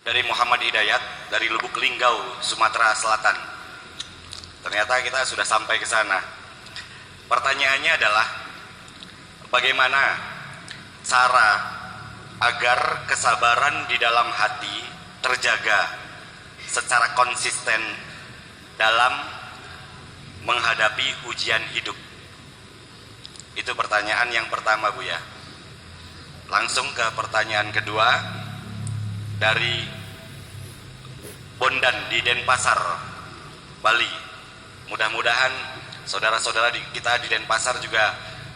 dari Muhammad Hidayat dari Lubuk Linggau, Sumatera Selatan. Ternyata kita sudah sampai ke sana. Pertanyaannya adalah bagaimana cara agar kesabaran di dalam hati terjaga secara konsisten dalam menghadapi ujian hidup. Itu pertanyaan yang pertama, Bu ya. Langsung ke pertanyaan kedua dari Bondan di Denpasar, Bali. Mudah-mudahan saudara-saudara kita di Denpasar juga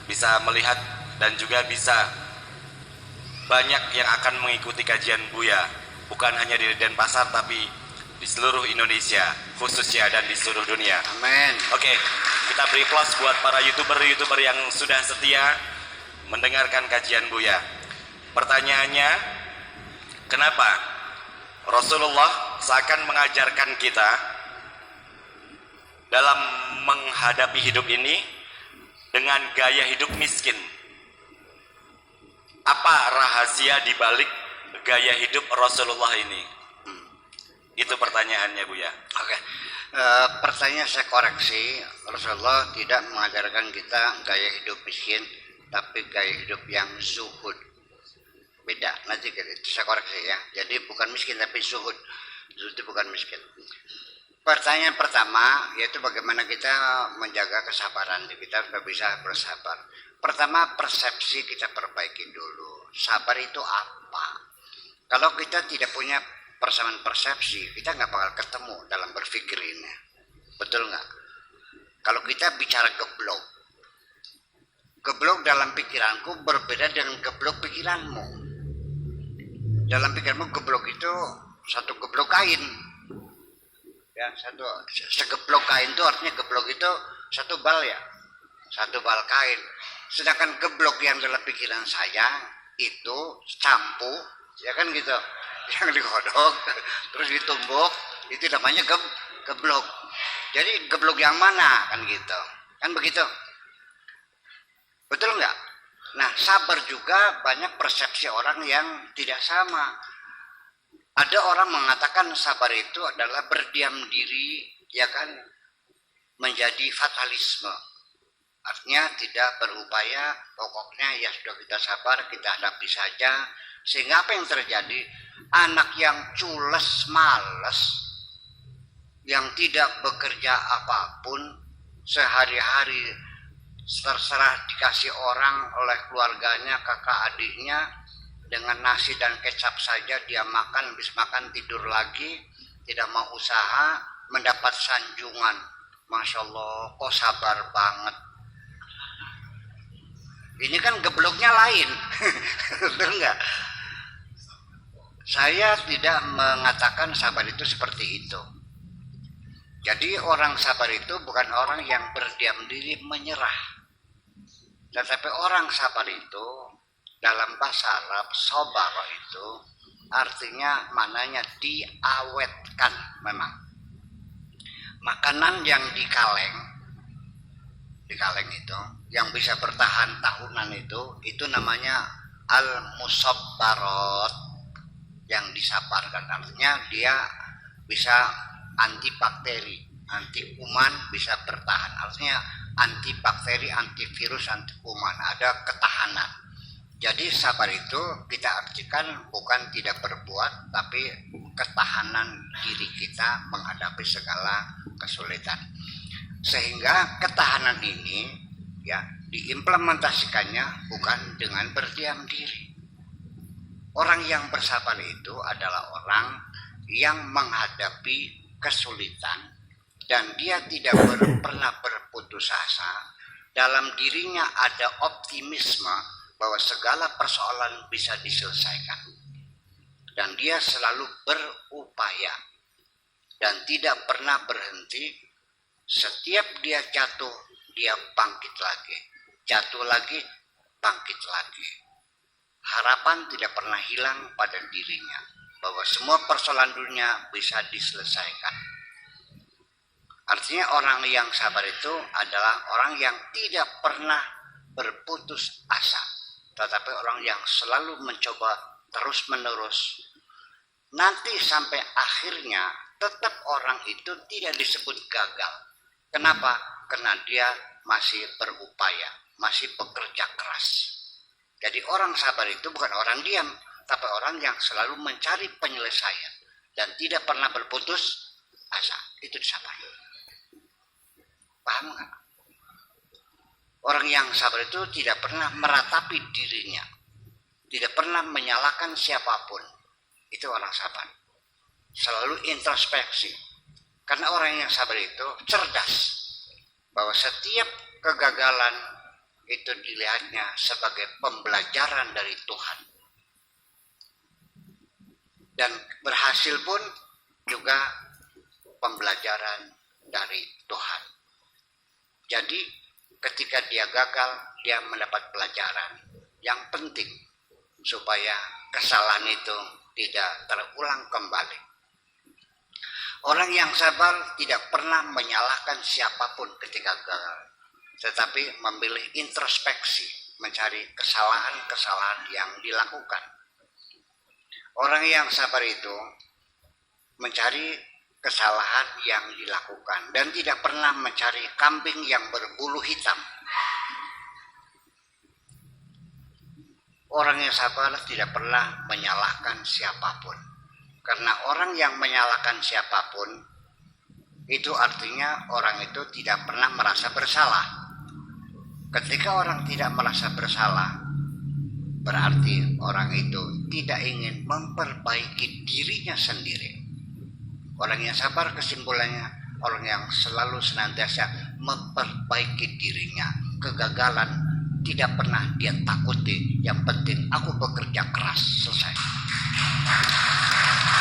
bisa melihat dan juga bisa banyak yang akan mengikuti kajian Buya, bukan hanya di Denpasar tapi di seluruh Indonesia khususnya dan di seluruh dunia. Amin. Oke, kita beri applause buat para youtuber yang sudah setia mendengarkan kajian Buya. Pertanyaannya, kenapa Rasulullah seakan mengajarkan kita dalam menghadapi hidup ini dengan gaya hidup miskin? Apa rahasia dibalik gaya hidup Rasulullah ini? Itu pertanyaannya, Bu ya. Oke. Pertanyaan saya koreksi, Rasulullah tidak mengajarkan kita gaya hidup miskin, tapi gaya hidup yang zuhud. Beda. Nanti saya koreksi ya. Jadi bukan miskin tapi zuhud. Zuhud itu bukan miskin. Pertanyaan pertama yaitu bagaimana kita menjaga kesabaran kita supaya bisa bersabar. Pertama, persepsi kita perbaiki dulu. Sabar itu apa? Kalau kita tidak punya persamaan persepsi, kita nggak bakal ketemu dalam berpikir ini. Betul nggak? Kalau kita bicara geblok, geblok dalam pikiranku berbeda dengan geblok pikiranmu. Dalam pikiranmu geblok itu satu geblok kain. Ya, segeblok kain itu artinya geblok itu satu bal ya, satu bal kain. Sedangkan geblok yang dalam pikiran saya itu campu, ya kan gitu, yang digodok terus ditumbuk, itu namanya geblok. Jadi geblok yang mana kan gitu, kan begitu, betul nggak? Nah, sabar juga banyak persepsi orang yang tidak sama. Ada orang mengatakan sabar itu adalah berdiam diri, ya kan, menjadi fatalisme. Artinya tidak berupaya, pokoknya ya sudah kita sabar, kita hadapi saja. Sehingga apa yang terjadi? Anak yang cules, males, yang tidak bekerja apapun, sehari-hari terserah dikasih orang oleh keluarganya, kakak adiknya, dengan nasi dan kecap saja dia makan, habis makan tidur lagi, tidak mau usaha, mendapat sanjungan. Masya Allah, kok sabar banget. Ini kan gebloknya lain, betul nggak? Saya tidak mengatakan sabar itu seperti itu. Jadi orang sabar itu bukan orang yang berdiam diri menyerah. Tetapi orang sabar itu dalam bahasa Arab, sabar itu artinya maknanya diawetkan memang. Makanan yang dikaleng itu yang bisa bertahan tahunan itu namanya al-musabbarat, yang disabarkan. Artinya dia bisa antibakteri, anti kuman, bisa bertahan. Artinya antibakteri, antivirus, anti kuman, ada ketahanan. Jadi sabar itu kita artikan bukan tidak berbuat, tapi ketahanan diri kita menghadapi segala kesulitan. Sehingga ketahanan ini ya diimplementasikannya bukan dengan berdiam diri. Orang yang bersabar itu adalah orang yang menghadapi kesulitan dan dia tidak pernah berputus asa. Dalam dirinya ada optimisme bahwa segala persoalan bisa diselesaikan. Dan dia selalu berupaya dan tidak pernah berhenti. Setiap dia jatuh, dia bangkit lagi. Jatuh lagi, bangkit lagi. Harapan tidak pernah hilang pada dirinya bahwa semua persoalan dunia bisa diselesaikan. Artinya orang yang sabar itu adalah orang yang tidak pernah berputus asa, tetapi orang yang selalu mencoba terus-menerus nanti sampai akhirnya tetap orang itu tidak disebut gagal. Kenapa? Karena dia masih berupaya, masih bekerja keras. Jadi orang sabar itu bukan orang diam, tapi orang yang selalu mencari penyelesaian dan tidak pernah berputus asa. Itu sabar. Paham nggak? Orang yang sabar itu tidak pernah meratapi dirinya, tidak pernah menyalahkan siapapun. Itu orang sabar. Selalu introspeksi. Karena orang yang sabar itu cerdas, bahwa setiap kegagalan itu dilihatnya sebagai pembelajaran dari Tuhan. Dan berhasil pun juga pembelajaran dari Tuhan. Jadi ketika dia gagal, dia mendapat pelajaran yang penting supaya kesalahan itu tidak terulang kembali. Orang yang sabar tidak pernah menyalahkan siapapun ketika gagal, tetapi memilih introspeksi, mencari kesalahan-kesalahan yang dilakukan. Orang yang sabar itu mencari kesalahan yang dilakukan dan tidak pernah mencari kambing yang berbulu hitam. Orang yang sabar tidak pernah menyalahkan siapapun. Karena orang yang menyalahkan siapapun, itu artinya orang itu tidak pernah merasa bersalah. Ketika orang tidak merasa bersalah, berarti orang itu tidak ingin memperbaiki dirinya sendiri. Orang yang sabar kesimpulannya, orang yang selalu senantiasa memperbaiki dirinya. Kegagalan tidak pernah dia takuti. Yang penting aku bekerja keras, selesai.